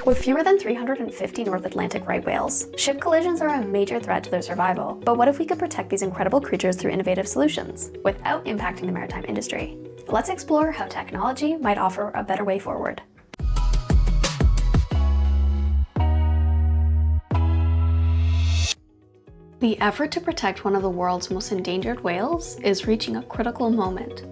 With fewer than 350 North Atlantic right whales, ship collisions are a major threat to their survival. But what if we could protect these incredible creatures through innovative solutions, without impacting the maritime industry? Let's explore how technology might offer a better way forward. The effort to protect one of the world's most endangered whales is reaching a critical moment.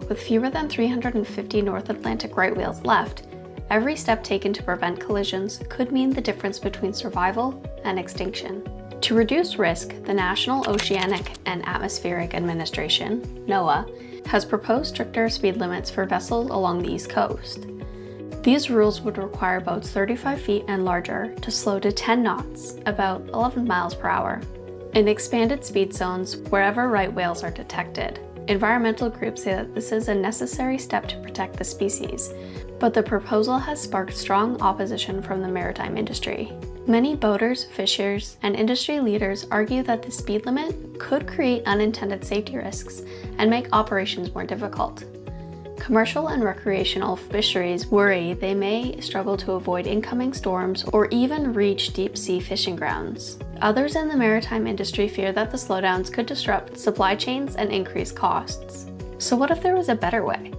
With fewer than 350 North Atlantic right whales left, every step taken to prevent collisions could mean the difference between survival and extinction. To reduce risk, the National Oceanic and Atmospheric Administration, NOAA, has proposed stricter speed limits for vessels along the East Coast. These rules would require boats 35 feet and larger to slow to 10 knots, about 11 miles per hour, in expanded speed zones wherever right whales are detected. Environmental groups say that this is a necessary step to protect the species, but the proposal has sparked strong opposition from the maritime industry. Many boaters, fishers, and industry leaders argue that the speed limit could create unintended safety risks and make operations more difficult. Commercial and recreational fisheries worry they may struggle to avoid incoming storms or even reach deep-sea fishing grounds. Others in the maritime industry fear that the slowdowns could disrupt supply chains and increase costs. So what if there was a better way?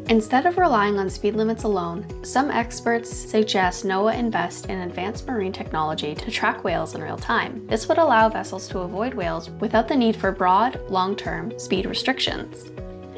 Instead of relying on speed limits alone, some experts suggest NOAA invest in advanced marine technology to track whales in real time. This would allow vessels to avoid whales without the need for broad, long-term speed restrictions.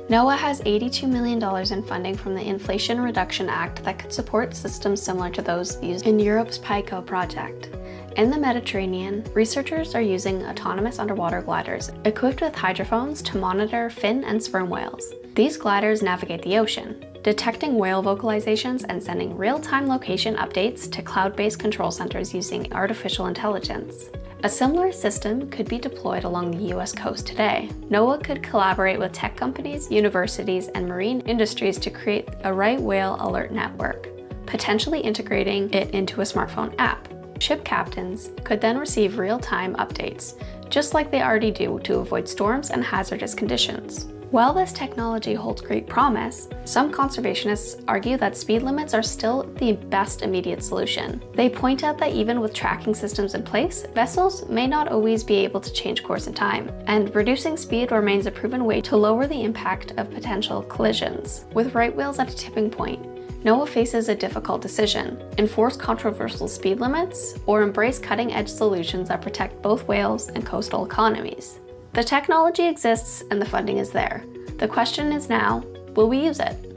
NOAA has $82 million in funding from the Inflation Reduction Act that could support systems similar to those used in Europe's PICO project. In the Mediterranean, researchers are using autonomous underwater gliders equipped with hydrophones to monitor fin and sperm whales. These gliders navigate the ocean, detecting whale vocalizations and sending real-time location updates to cloud-based control centers using artificial intelligence. A similar system could be deployed along the US coast today. NOAA could collaborate with tech companies, universities, and marine industries to create a right whale alert network, potentially integrating it into a smartphone app. Ship captains could then receive real-time updates, just like they already do, to avoid storms and hazardous conditions. While this technology holds great promise, some conservationists argue that speed limits are still the best immediate solution. They point out that even with tracking systems in place, vessels may not always be able to change course in time, and reducing speed remains a proven way to lower the impact of potential collisions. With right whales at a tipping point, NOAA faces a difficult decision: enforce controversial speed limits or embrace cutting-edge solutions that protect both whales and coastal economies. The technology exists and the funding is there. The question is now, will we use it?